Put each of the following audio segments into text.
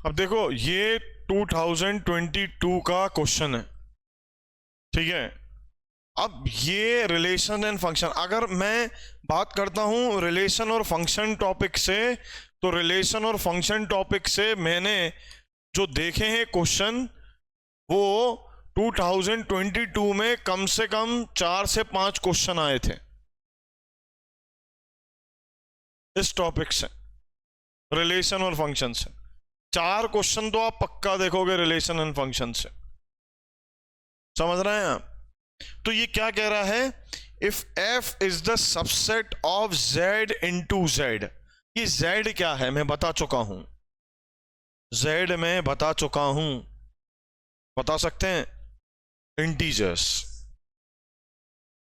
अब देखो ये 2022 का क्वेश्चन है, ठीक है। अब ये रिलेशन एंड फंक्शन, अगर मैं बात करता हूं रिलेशन और फंक्शन टॉपिक से, तो रिलेशन और फंक्शन टॉपिक से मैंने जो देखे हैं क्वेश्चन, वो 2022 में कम से कम 4 से 5 क्वेश्चन आए थे इस टॉपिक से, रिलेशन और फंक्शन से। 4 क्वेश्चन तो आप पक्का देखोगे रिलेशन एंड फंक्शन से, समझ रहे हैं आप। तो ये क्या कह रहा है, if f is the subset of z into z। ये z क्या है मैं बता चुका हूं, z मैं बता चुका हूं, बता सकते हैं, इंटीजर्स।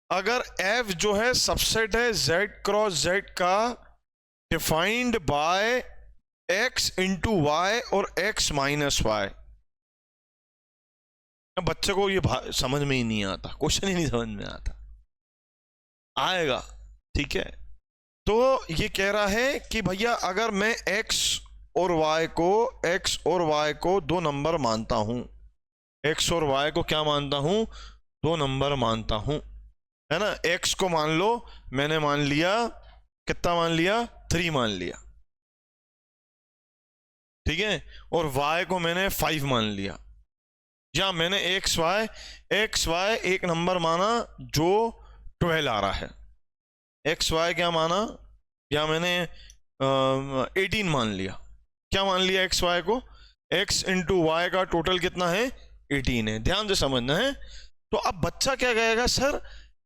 अगर f जो है सबसेट है z क्रॉस z का, defined by x into y और x माइनस वाई। बच्चे को ये समझ में ही नहीं आता, क्वेश्चन ही नहीं समझ में आता, आएगा, ठीक है। तो ये कह रहा है कि भैया अगर मैं x और y को 2 नंबर मानता हूं, x और y को क्या मानता हूं, 2 नंबर मानता हूं, है ना। x को मान लो, मैंने मान लिया, कितना मान लिया, 3 मान लिया, ठीक है। और y को मैंने 5 मान लिया, या मैंने एक्स वाई एक नंबर माना जो 12 आ रहा है, एक्स वाई क्या माना, या मैंने 18 मान लिया। क्या मान लिया एक्स वाई को, एक्स इंटू वाई का टोटल कितना है, 18 है। ध्यान से समझना है। तो अब बच्चा क्या कहेगा, सर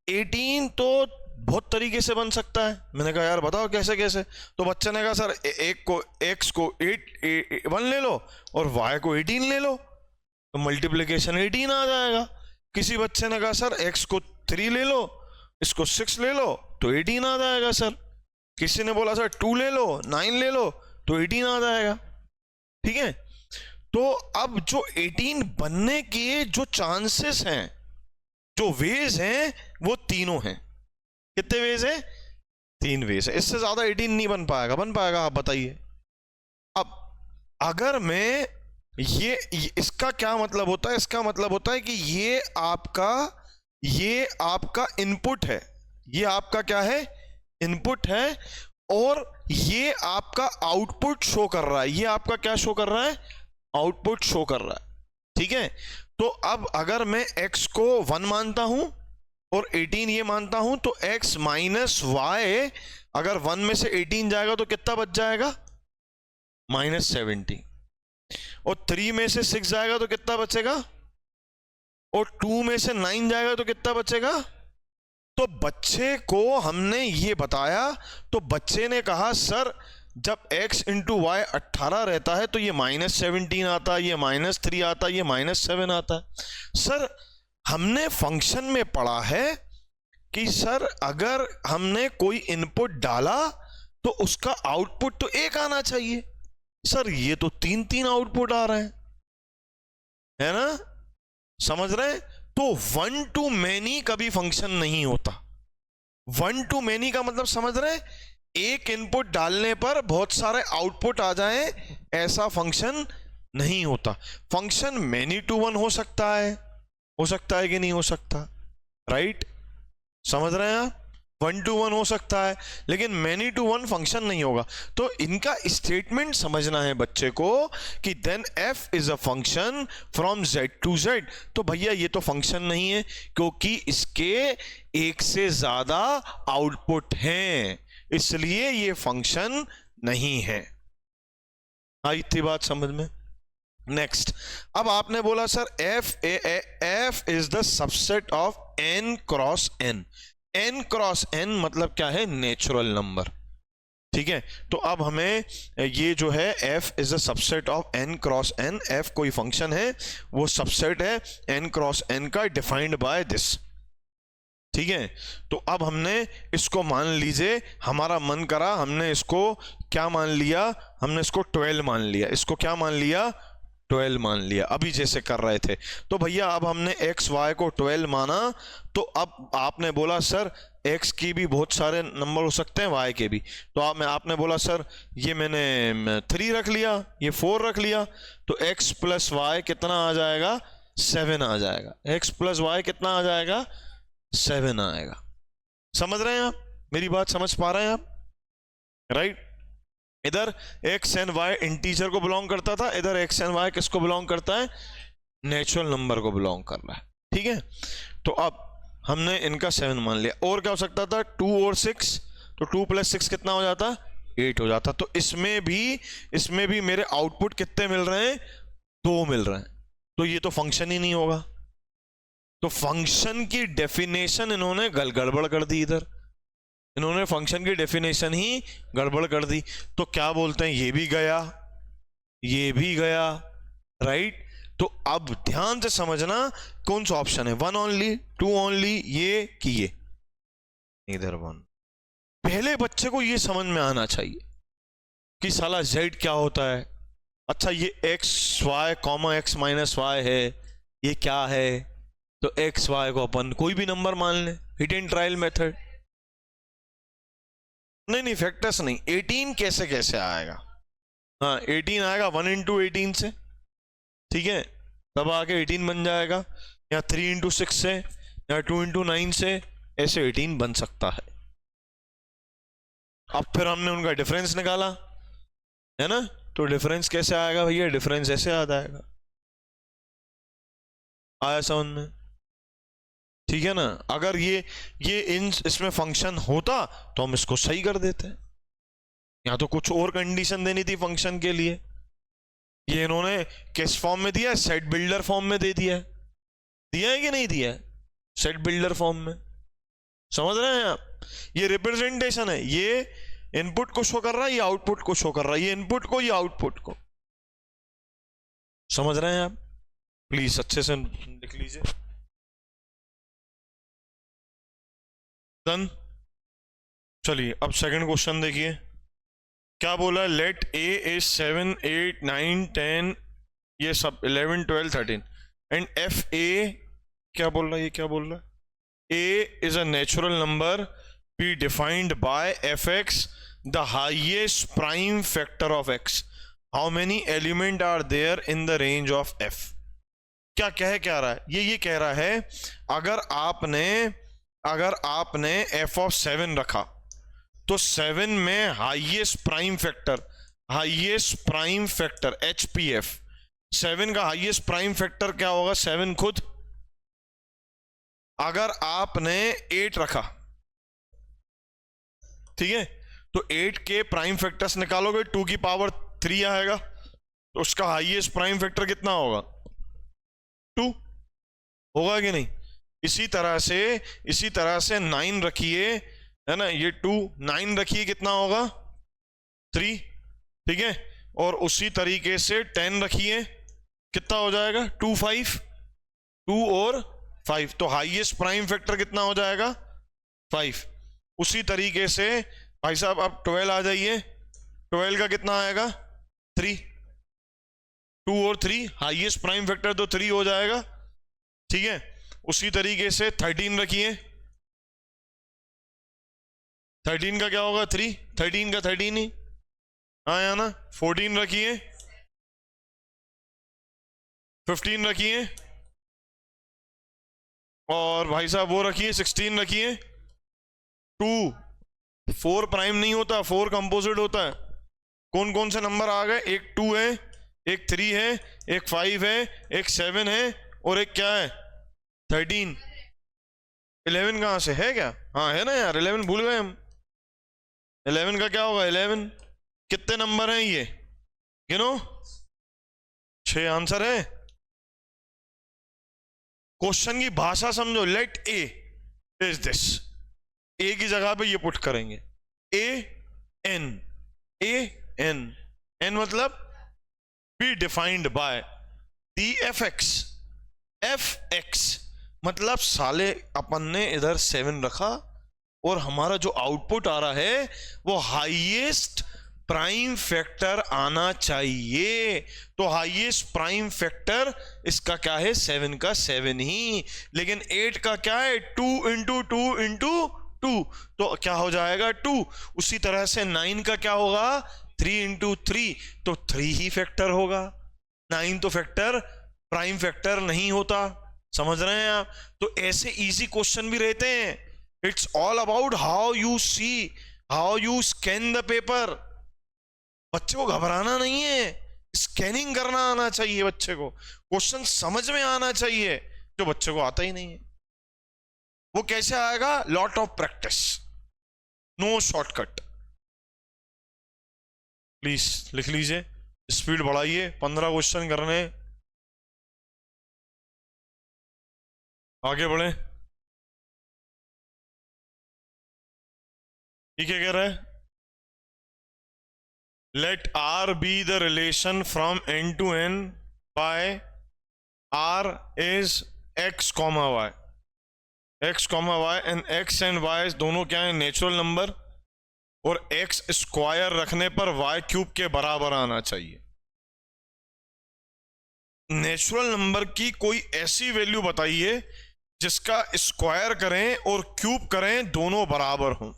18 तो बहुत तरीके से बन सकता है। मैंने कहा यार बताओ कैसे कैसे। तो बच्चे ने कहा सर एक्स को 1 ले लो और वाई को 18 ले लो, तो मल्टीप्लिकेशन 18 आ जाएगा। किसी बच्चे ने कहा सर x को 3 ले लो, इसको 6 ले लो, तो 18 आ जाएगा सर। किसी ने बोला सर 2 ले लो, 9 ले लो, तो 18 आ जाएगा, ठीक है। तो अब जो 18 बनने के जो चांसेस हैं, जो वेज हैं, वो तीनों हैं। कितने वेज हैं, 3 वेज है। इससे ज्यादा 18 नहीं बन पाएगा, बन पाएगा आप बताइए। अब अगर मैं ये इसका क्या मतलब होता है, इसका मतलब होता है कि ये आपका इनपुट है, ये आपका क्या है, इनपुट है, और ये आपका आउटपुट शो कर रहा है। ये आपका क्या शो कर रहा है, आउटपुट शो कर रहा है, ठीक है। तो अब अगर मैं x को 1 मानता हूं और 18 ये मानता हूं, तो x माइनस वाई, अगर 1 में से 18 जाएगा तो कितना बच जाएगा, -70। और 3 में से 6 जाएगा तो कितना बचेगा, और 2 में से 9 जाएगा तो कितना बचेगा। तो बच्चे को हमने ये बताया, तो बच्चे ने कहा सर जब x इंटू वाई 18 रहता है तो ये -17 आता है, ये -3 आता है, ये -7 आता है। सर हमने फंक्शन में पढ़ा है कि सर अगर हमने कोई इनपुट डाला तो उसका आउटपुट तो 1 आना चाहिए। सर ये तो 3 आउटपुट आ रहे हैं, है ना, समझ रहे हैं। तो 1 to many कभी फंक्शन नहीं होता। 1 to many का मतलब समझ रहे हैं, एक इनपुट डालने पर बहुत सारे आउटपुट आ जाएं, ऐसा फंक्शन नहीं होता। फंक्शन many to 1 हो सकता है कि नहीं हो सकता, राइट, समझ रहे हैं आप। 1 to 1 हो सकता है, लेकिन many to 1 फंक्शन नहीं होगा। तो इनका स्टेटमेंट समझना है बच्चे को कि then f is a function from z to z। तो भैया ये तो फंक्शन नहीं है, क्योंकि इसके एक से ज्यादा आउटपुट हैं, इसलिए ये फंक्शन नहीं है। आई इतनी बात समझ में। नेक्स्ट, अब आपने बोला sir f is the subset of n cross n। n cross n मतलब क्या है, नेचुरल नंबर, ठीक है। तो अब हमें ये जो है f is a subset of n cross n, f कोई फंक्शन है, वो सबसेट है n क्रॉस n का, डिफाइंड बाय दिस, ठीक है। तो अब हमने इसको मान लीजिए, हमारा मन करा, हमने इसको क्या मान लिया, हमने इसको 12 मान लिया। इसको क्या मान लिया, 12 मान लिया, अभी जैसे कर रहे थे। तो भैया अब हमने एक्स वाई को 12 माना, तो अब आपने बोला सर एक्स की भी बहुत सारे नंबर हो सकते हैं, वाई के भी, तो आपने बोला सर ये मैंने 3 रख लिया, ये 4 रख लिया, तो एक्स प्लस वाई कितना आ जाएगा, 7 आ जाएगा। एक्स प्लस वाई कितना आ जाएगा, 7 आएगा। समझ रहे हैं आप, मेरी बात समझ पा रहे हैं आप, राइट? इधर एक्स एंड वाई इंटीजर को बिलोंग करता था, इधर एक्स एंड वाई किसको बिलोंग करता है, नेचुरल नंबर को बिलोंग कर रहा है, ठीक है। तो अब हमने इनका 7 मान लिया। और क्या हो सकता था, 2 और 6, तो 2 + 6 कितना हो जाता, 8 हो जाता। तो इसमें भी मेरे आउटपुट कितने मिल रहे हैं, 2 मिल रहे हैं। तो ये तो फंक्शन ही नहीं होगा। तो फंक्शन की डेफिनेशन इन्होंने गड़बड़ कर दी, इधर इन्होंने फंक्शन की डेफिनेशन ही गड़बड़ कर दी। तो क्या बोलते हैं, ये भी गया, ये भी गया, राइट? तो अब ध्यान से समझना कौन सा ऑप्शन है, 1 ओनली, 2 ओनली, ये कि ये, इधर 1। पहले बच्चे को ये समझ में आना चाहिए कि साला z क्या होता है। अच्छा ये x y x - y है, ये क्या है? तो x y को अपन कोई भी नंबर मान ले, हिट एंड ट्रायल मेथड। नहीं फैक्टर्स नहीं, 18 कैसे आएगा, हाँ 18 आएगा 1 × 18 से, ठीक है, तब आके 18 बन जाएगा, या 3 × 6 से, या 2 × 9 से, ऐसे 18 बन सकता है। अब फिर हमने उनका डिफरेंस निकाला, है ना? तो डिफरेंस कैसे आएगा भैया, डिफरेंस ऐसे आ जाएगा, आया समझ में? ठीक है ना? अगर ये इसमें फंक्शन होता तो हम इसको सही कर देते, या तो कुछ और कंडीशन देनी थी फंक्शन के लिए। ये इन्होंने किस फॉर्म में दिया है, सेट बिल्डर फॉर्म में दे दिया है कि नहीं दिया है, सेट बिल्डर फॉर्म में। समझ रहे हैं आप? ये रिप्रेजेंटेशन है, ये इनपुट को शो कर रहा है, ये आउटपुट को शो कर रहा है, ये इनपुट को, ये आउटपुट को। समझ रहे हैं आप? प्लीज अच्छे से लिख लीजिए। डन। चलिए अब सेकंड क्वेश्चन देखिए, क्या बोला है, लेट ए इज 7 8 9 10, ये सब 11 12 13, एंड एफ ए क्या बोल रहा है, ये क्या बोल रहा है, A is a natural number be defined by F X the highest prime factor of X, how many element are there in the range of F. क्या रहा है, ये कह रहा है अगर आपने f of 7 रखा तो 7 में हाईएस्ट प्राइम फैक्टर HPF, 7 का हाईएस्ट प्राइम फैक्टर क्या होगा, 7 खुद। अगर आपने 8 रखा, ठीक है, तो 8 के प्राइम फैक्टर्स निकालोगे, 2 की पावर 3 आएगा, तो उसका हाईएस्ट प्राइम फैक्टर कितना होगा, 2 होगा कि नहीं? इसी तरह से 9 रखिए, है ना, ये 2 9 रखिए, कितना होगा 3, ठीक है, और उसी तरीके से 10 रखिए, कितना हो जाएगा 2 5, 2 और 5, तो हाईएस्ट प्राइम फैक्टर कितना हो जाएगा 5। उसी तरीके से भाई साहब अब 12 आ जाइए, 12 का कितना आएगा 3, 2 और 3, हाईएस्ट प्राइम फैक्टर तो 3 हो जाएगा, ठीक है। उसी तरीके से 13 रखिए, 13 का क्या होगा 3, 13 का 13 ही आया ना। 14 रखिए, 15 रखिए, और भाई साहब वो रखिए 16 रखिए। 2 4 प्राइम नहीं होता, 4 कंपोजिट होता है। कौन कौन से नंबर आ गए, एक 2 है, एक 3 है, एक 5 है, एक 7 है, और एक क्या है 13। 11 कहां से है, क्या हाँ है ना यार, 11 भूल गए हम। 11 का क्या होगा 11, कितने नंबर हैं ये गिनो, 6 आंसर है। क्वेश्चन की भाषा समझो, लेट ए इज दिस, ए की जगह पे ये पुट करेंगे, एन मतलब B defined by the F x, मतलब साले अपन ने इधर 7 रखा और हमारा जो आउटपुट आ रहा है वो हाईएस्ट प्राइम फैक्टर आना चाहिए। तो हाईएस्ट प्राइम फैक्टर इसका क्या है, 7 का 7 ही, लेकिन 8 का क्या है, 2 इंटू 2 इंटू 2, तो क्या हो जाएगा 2। उसी तरह से 9 का क्या होगा, 3 इंटू 3, तो 3 ही फैक्टर होगा। 9 तो फैक्टर, प्राइम फैक्टर नहीं होता। समझ रहे हैं आप? तो ऐसे इजी क्वेश्चन भी रहते हैं। It's all about how you see, how you scan the paper. बच्चे को घबराना नहीं है, स्कैनिंग करना आना चाहिए बच्चे को, क्वेश्चन समझ में आना चाहिए, जो बच्चे को आता ही नहीं है। वो कैसे आएगा, lot of practice, no shortcut. Please लिख लीजिए, स्पीड बढ़ाइए, 15 क्वेश्चन करने, आगे बढ़े। ये क्या कह रहा है, let R be the relation from n to n by R is x comma y, x comma y, and x and y दोनों क्या है, नेचुरल नंबर, और x स्क्वायर रखने पर y क्यूब के बराबर आना चाहिए। नेचुरल नंबर की कोई ऐसी वैल्यू बताइए जिसका स्क्वायर करें और क्यूब करें दोनों बराबर हों,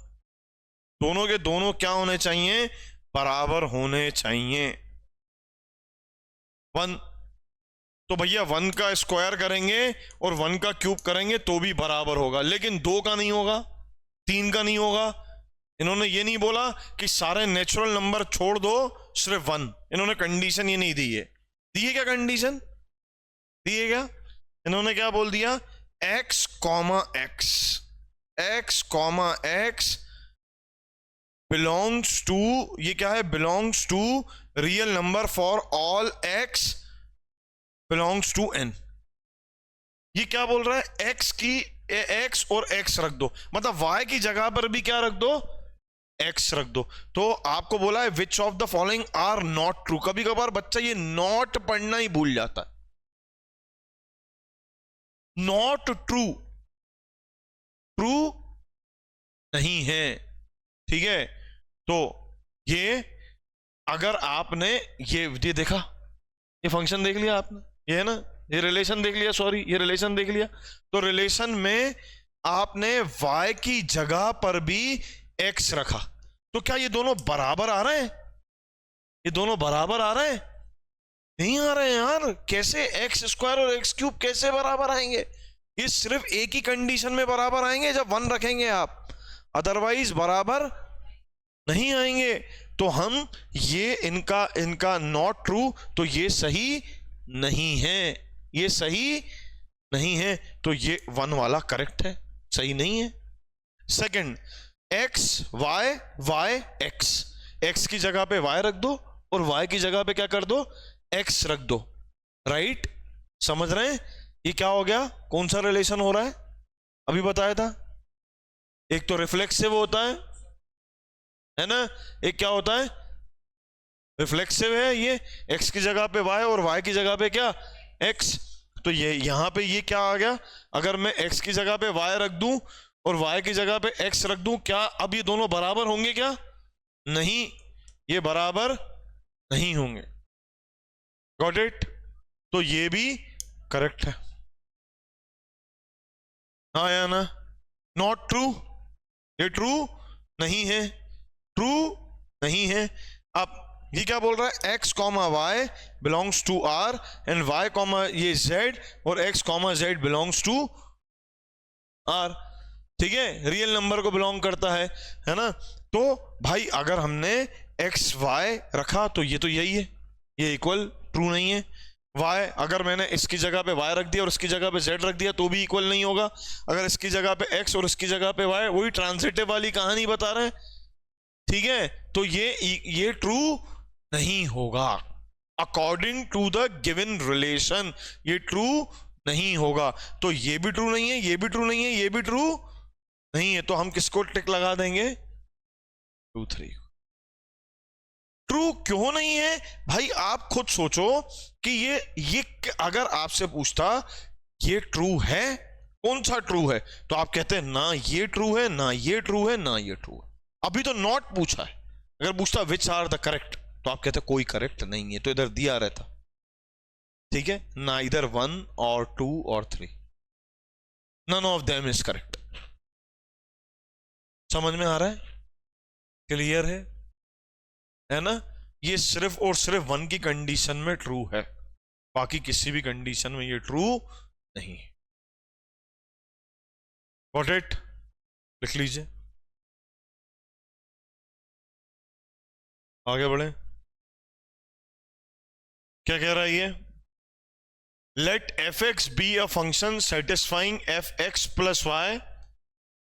दोनों के दोनों क्या होने चाहिए, बराबर होने चाहिए। 1, तो भैया 1 का स्क्वायर करेंगे और 1 का क्यूब करेंगे तो भी बराबर होगा, लेकिन 2 का नहीं होगा, 3 का नहीं होगा। इन्होंने ये नहीं बोला कि सारे नेचुरल नंबर छोड़ दो, सिर्फ 1। इन्होंने कंडीशन ये नहीं दी है। दी है क्या कंडीशन, दी है क्या? इन्होंने क्या बोल दिया, x comma x, x comma x belongs to, ये क्या है, belongs to real number for all x belongs to n। ये क्या बोल रहा है, x की x और x रख दो, मतलब y की जगह पर भी क्या रख दो, x रख दो। तो आपको बोला है which of the following are not true। कभी कभार बच्चा ये नॉट पढ़ना ही भूल जाता है, नॉट ट्रू, ट्रू नहीं है, ठीक है। तो ये अगर आपने ये देखा, ये फंक्शन देख लिया आपने, ये है ना, ये रिलेशन देख लिया, सॉरी ये रिलेशन देख लिया, तो रिलेशन में आपने y की जगह पर भी x रखा, तो क्या ये दोनों बराबर आ रहे हैं, ये दोनों बराबर आ रहे हैं, नहीं आ रहे हैं यार। कैसे x स्क्वायर और x क्यूब कैसे बराबर आएंगे, ये सिर्फ एक ही कंडीशन में बराबर आएंगे जब 1 रखेंगे आप, अदरवाइज बराबर नहीं आएंगे। तो हम ये इनका नॉट ट्रू, तो ये सही नहीं है, ये सही नहीं है, तो ये 1 वाला करेक्ट है, सही नहीं है। Second, x y y x, x की जगह पे y रख दो और y की जगह पे क्या कर दो, x रख दो, राइट? समझ रहे हैं ये क्या हो गया, कौन सा रिलेशन हो रहा है, अभी बताया था। एक तो रिफ्लेक्सिव होता है ना, एक क्या होता है, रिफ्लेक्सिव है, ये x की जगह पे y और y की जगह पे क्या, x। तो ये यहां पे ये क्या आ गया, अगर मैं x की जगह पे y रख दूं और y की जगह पे x रख दूं, क्या अब ये दोनों बराबर होंगे क्या, नहीं, ये बराबर नहीं होंगे। Got it? तो ये भी करेक्ट है, हाँ या ना, नॉट ट्रू, ये ट्रू नहीं है, ट्रू नहीं है। अब ये क्या बोल रहा है, x comma y belongs to r and y comma ये z और x comma z belongs to r, ठीक है, रियल नंबर को बिलोंग करता है ना। तो भाई अगर हमने x y रखा तो ये तो यही है, ये इक्वल ट्रू नहीं है। y अगर मैंने इसकी जगह पे y रख दिया और इसकी जगह पे z रख दिया तो भी इक्वल नहीं होगा। अगर इसकी जगह पे x और इसकी जगह पे y, वही ट्रांजिटिव वाली कहानी बता रहे हैं, ठीक है। तो ये ट्रू नहीं होगा according to the given relation, ये ट्रू नहीं होगा। तो ये भी ट्रू नहीं है, ये भी ट्रू नहीं है, ये भी ट्रू नहीं है। तो हम किसको टिक लगा देंगे, 2 3। ट्रू क्यों नहीं है भाई, आप खुद सोचो कि ये अगर आपसे पूछता ये ट्रू है, कौन सा ट्रू है, तो आप कहते हैं ना ये ट्रू है, ना ये ट्रू है, ना ये ट्रू है। अभी तो नॉट पूछा है, अगर पूछता विच आर द करेक्ट, तो आप कहते कोई करेक्ट नहीं है, तो इधर दिया रहता, ठीक है, नाइदर 1 और 2 और 3, none of them is correct. समझ में आ रहा है? क्लियर है ना? ये सिर्फ और सिर्फ 1 की कंडीशन में ट्रू है, बाकी किसी भी कंडीशन में ये ट्रू नहीं। Got it? लिख लीजिए, आगे बढ़े। क्या कह रहा है ये? Let f x be a function satisfying f x plus y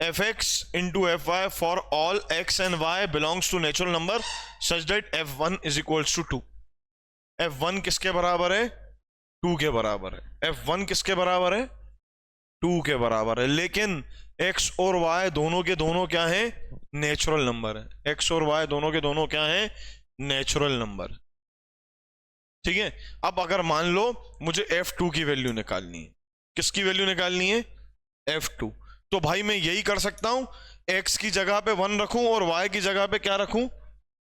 fx into fy for all x and y belongs to natural number such that f1 is equals to 2। f1 किसके बराबर है? 2 के बराबर है। f1 किसके बराबर है? 2 के बराबर है। लेकिन x और y दोनों के दोनों क्या है? नेचुरल नंबर है। x और y दोनों के दोनों क्या है? Natural number. ठीक है, अब अगर मान लो मुझे f2 की वैल्यू निकालनी है, किसकी वैल्यू निकालनी है? f2। तो भाई मैं यही कर सकता हूं, x की जगह पे 1 रखूं और y की जगह पे क्या रखूं?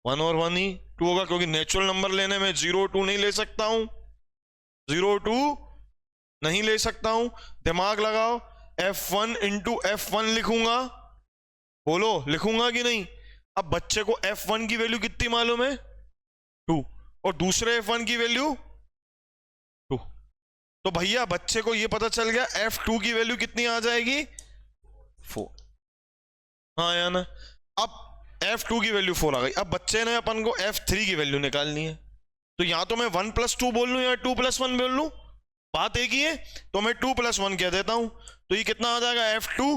1 और 1 ही 2 होगा, क्योंकि नेचुरल नंबर लेने में 0 2 नहीं ले सकता हूं, 0 2 नहीं ले सकता हूं। दिमाग लगाओ, f1 इंटू f1 लिखूंगा, बोलो लिखूंगा कि नहीं? अब बच्चे को f1 की वैल्यू कितनी मालूम है? 2, और दूसरे f1 की वैल्यू 2। तो भैया बच्चे को यह पता चल गया f2 की वैल्यू कितनी आ जाएगी? 4। हाँ या ना? अब f2 की वैल्यू 4 आ गई। अब बच्चे ने अपन को f3 की वैल्यू निकालनी है, तो या तो मैं 1 + 2 बोल लूं या 2 + 1 बोल लूं, बात एक ही है। तो मैं 2 + 1 कह देता हूं, तो ये कितना आ जाएगा? f2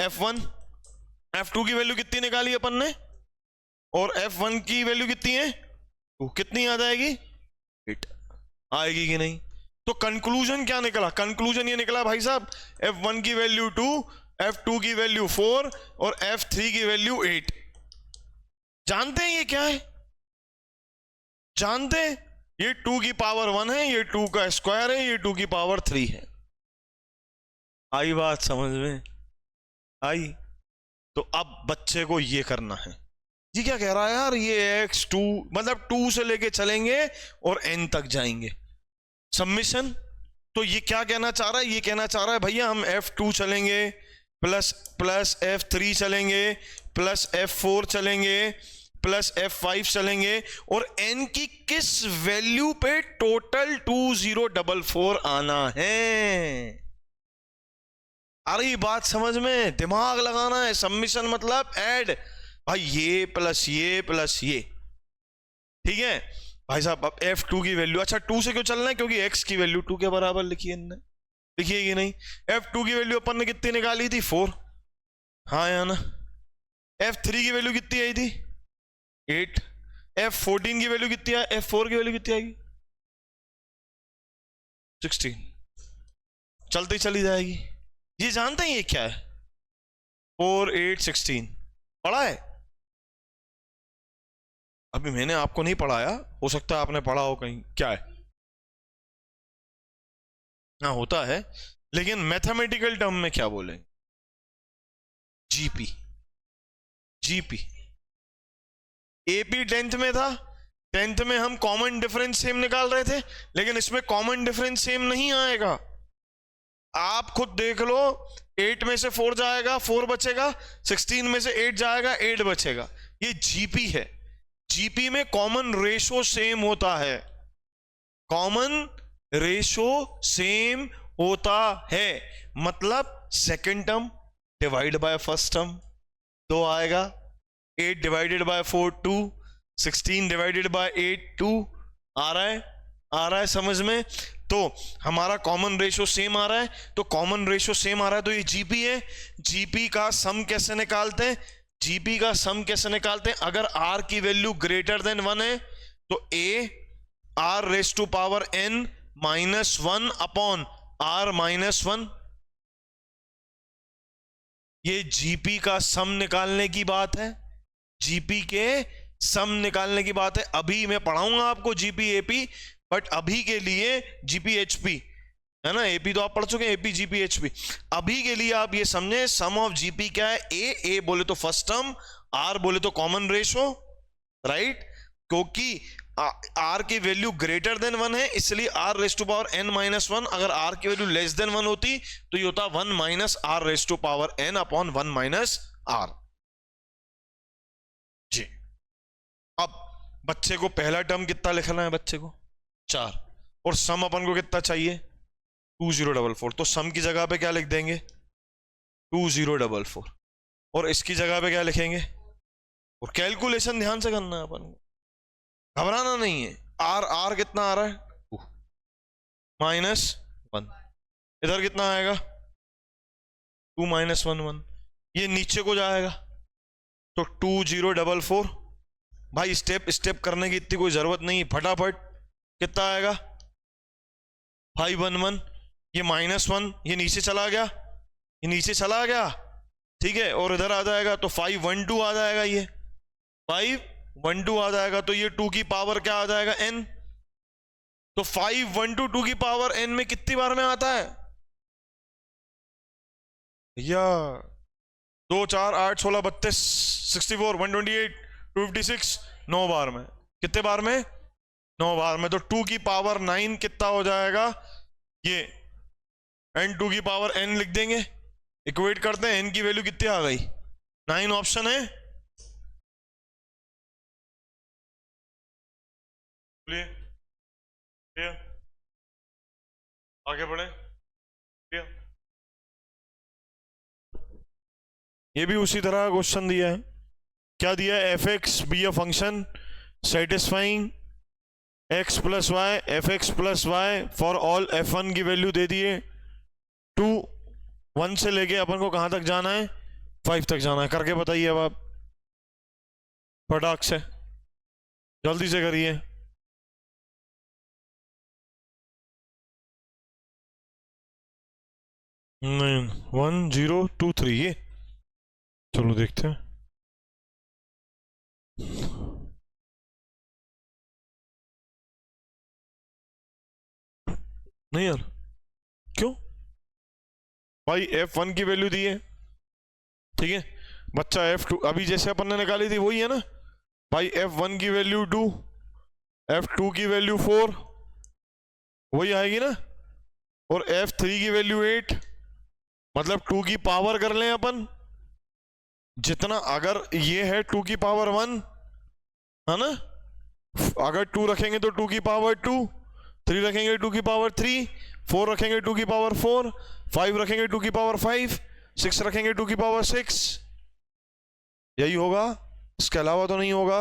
f1। f2 की वैल्यू कितनी निकाली अपन ने, और f1 की वैल्यू कितनी है? 2। कितनी आ जाएगी? 8। आएगी कि नहीं? तो कंक्लूजन क्या निकला? कंक्लूजन ये निकला भाई साहब, f1 की वैल्यू 2, f2 की वैल्यू 4 और f3 की वैल्यू 8। जानते हैं ये क्या है? जानते हैं? ये 2 की पावर 1 है, ये 2 का स्क्वायर है, ये 2 की पावर 3 है। आई बात समझ में? आई? तो अब बच्चे को ये करना है। जी क्या कह रहा है यार? ये x2 मतलब 2 से लेके चलेंगे और n तक जाएंगे, सबमिशन। तो ये क्या कहना चाह रहा है? ये कहना चाह रहा है भैया हम f2 चलेंगे, प्लस f3 चलेंगे, प्लस f4 चलेंगे, प्लस f5 चलेंगे, और n की किस वैल्यू पे टोटल 2044 आना है। अरे बात समझ में? दिमाग लगाना है। सबमिशन मतलब ऐड, भाई ये प्लस ये प्लस ये, ठीक है भाई साहब। अब f2 की वैल्यू, अच्छा 2 से क्यों चलना है? क्योंकि x की वैल्यू 2 के बराबर लिखी है इनने, लिखिए कि नहीं? f2 की वैल्यू अपन ने कितनी निकाली थी? 4। हाँ या ना? f3 की वैल्यू कितनी आई थी? 8। f14 की वैल्यू कितनी है? f4 की वैल्यू कितनी आएगी? 16। चलती चली जाएगी। ये जानते हैं ये क्या है? 4 8 16 पढ़ा है? अभी मैंने आपको नहीं पढ़ाया, हो सकता है आपने पढ़ा हो कहीं। क्या है? हाँ होता है, लेकिन मैथमेटिकल टर्म में क्या बोलेंगे? जीपी। जीपी। एपी 10th में था, 10th में हम कॉमन डिफरेंस सेम निकाल रहे थे, लेकिन इसमें कॉमन डिफरेंस सेम नहीं आएगा। आप खुद देख लो, 8 में से 4 जाएगा, 4 बचेगा, 16 में से 8 जाएगा, 8 बचेगा। ये जीपी है। जीपी में कॉमन रेशो सेम होता है, कॉमन रेशो सेम होता है। मतलब second term divide by first term 2 आएगा, 8 डिवाइडेड बाय 4 2, 16 डिवाइडेड बाय 8 2। आ रहा है? आ रहा है समझ में? तो हमारा कॉमन रेशो सेम आ रहा है, तो कॉमन रेशो सेम आ रहा है, तो ये जीपी है। जीपी का सम कैसे निकालते हैं? जीपी का सम कैसे निकालते हैं? अगर r की वैल्यू ग्रेटर देन 1 है तो a r raise to power n -1 upon r -1। ये जीपी का सम निकालने की बात है, जीपी के सम निकालने की बात है। अभी मैं पढ़ाऊंगा आपको जीपी एपी, बट अभी के लिए जीपी एचपी है ना, एपी तो आप पढ़ चुके हैं, एपी जीपी एचपी। अभी के लिए आप ये समझे सम ऑफ जीपी क्या है? ए बोले तो फर्स्ट टर्म, आर बोले तो कॉमन रेशो, राइट, क्योंकि आर की वैल्यू ग्रेटर देन 1 है, इसलिए r raise to power n minus 1। अगर आर की वैल्यू लेस देन 1 होती तो ये होता 1 minus r raise to power n upon 1 minus r जी। अब बच्चे को पहला टर्म कितना लिखना है, बच्चे को 4, और सम अपन को कितना चाहिए 2044, तो सम की जगह पे क्या लिख देंगे 2044, और इसकी जगह पे क्या लिखेंगे, और कैलकुलेशन ध्यान से करना है अपन को, घबराना नहीं है। आर आर कितना आ रहा है 2 माइनस 1, इधर कितना आएगा 2 माइनस 1 1, ये नीचे को जाएगा तो 2044। भाई स्टेप स्टेप करने की इतनी कोई जरूरत नहीं, फटाफट कितना आएगा 511, ये -1, ये नीचे चला गया, ये नीचे चला गया, ठीक है, और इधर आ जाएगा तो 512 आ जाएगा, ये 512 आ जाएगा, तो ये 2 की पावर क्या आ जाएगा n, तो 512 2 की पावर n में कितनी बार में आता है या 2 4 8 16 32 64 128 256, 9 बार में, कितने बार में 9 बार में, तो 2 की पावर 9 कितना हो जाएगा, ये n 2 की पावर n लिख देंगे, इक्वेट करते हैं, n की वैल्यू कितनी आ गई 9, ऑप्शन है, आगे बढ़े, ये भी उसी तरह का क्वेश्चन दिया है, क्या दिया है, f x be a function satisfying x plus y, f x plus y for all f1 की वैल्यू दे दिए, 2 1 से लेके अपन को कहां तक जाना है 5 तक जाना है, करके बताइए अब आप फटाक से, जल्दी से करिए। 9 1 0 2 3, ये चलो देखते हैं, नहीं यार क्यों भाई, f1 की वैल्यू दी है, ठीक है बच्चा, f2 अभी जैसे अपन ने निकाली थी वही है ना भाई, f1 की वैल्यू 2, f2 की वैल्यू 4 वही आएगी ना, और f3 की वैल्यू 8, मतलब 2 की पावर कर लें अपन जितना, अगर ये है 2 की पावर 1 है ना, अगर 2 रखेंगे तो 2 की पावर 2, 3 रखेंगे 2 की पावर 3, 4 रखेंगे 2 की पावर 4, 5 रखेंगे 2 की पावर 5, 6 रखेंगे 2 की पावर 6, यही होगा, इसके अलावा तो नहीं होगा,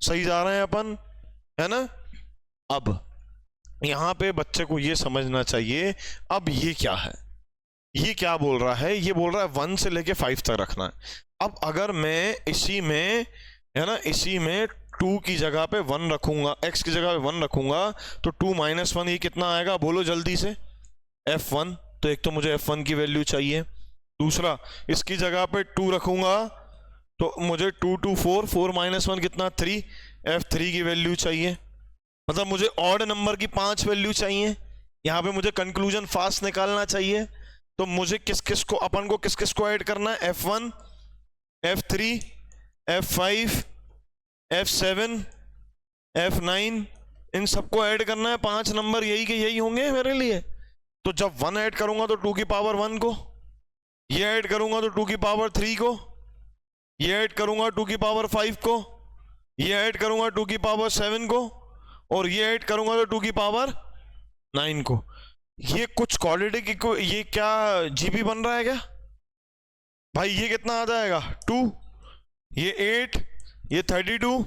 सही जा रहे हैं अपन, है ना। अब यहां पे बच्चे को ये समझना चाहिए, अब ये क्या है, ये क्या बोल रहा है, ये बोल रहा है 1 से लेके 5 तक रखना है। अब अगर मैं इसी में, है ना, इसी में 2 की जगह पे 1 रखूंगा, x की जगह पे 1 रखूंगा, तो 2 माइनस 1 ये कितना आएगा बोलो जल्दी से, f1, तो एक तो मुझे f1 की वैल्यू चाहिए, दूसरा इसकी जगह पे 2 रखूंगा तो मुझे 2 2 4, 4 माइनस 1 कितना 3, f3 की वैल्यू चाहिए, मतलब मुझे ऑड नंबर की 5 वैल्यू चाहिए, यहाँ पे मुझे कंक्लूजन फास्ट निकालना चाहिए, तो मुझे किस किस को, अपन को किस किस को ऐड करना है, f1 f3 f5 f7 f9, इन सबको ऐड करना है, 5 नंबर यही के यही होंगे मेरे लिए, तो जब 1 ऐड करूंगा तो 2 की पावर 1 को, ये ऐड करूंगा तो 2 की पावर 3 को, ये ऐड करूंगा 2 की पावर 5 को, ये ऐड करूंगा 2 की पावर 7 को, और ये ऐड करूंगा तो 2 की पावर 9 को। ये कुछ क्वाड्रेटिक को, ये क्या जीपी बन रहा है क्या भाई, ये कितना आ जाएगा 2, ये 8, ये 32,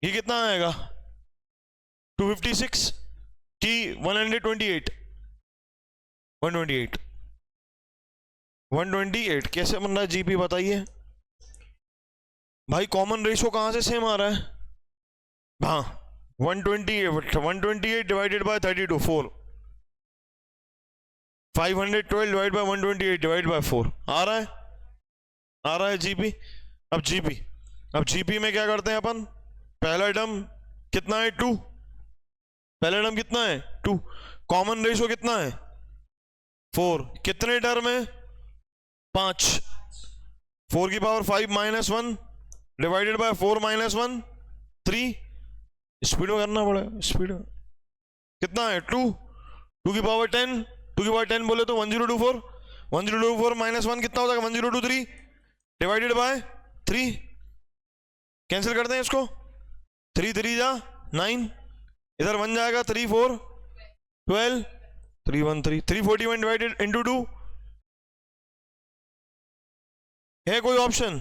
ये कितना आएगा 256 की 128 128 128 कैसे बन रहा है जीपी बताइए भाई, कॉमन रेशो कहां से सेम आ रहा है, हाँ 128 divided by 32 4, 512 divide by 128 divide by 4 आ रहा है जीपी। अब जीपी में क्या करते हैं अपन, पहला टर्म कितना है 2, पहला टर्म कितना है 2, कॉमन रेशो कितना है 4, कितने टर्म है 5, 4 की power 5 minus 1 divided by 4 minus 1 3, speed में करना पड़ेगा, स्पीड में। कितना है 2, 2 की पावर 10, 2 की पावर 10 बोले तो 1024, 1024 माइनस 1 कितना हो जाएगा 1023 डिवाइडेड बाय 3। कैंसिल करते हैं इसको, 3 3 जा 9, इधर 1 जाएगा 3 4 12, 3 1 3, 341 डिवाइडेड इंटू 2 है कोई ऑप्शन?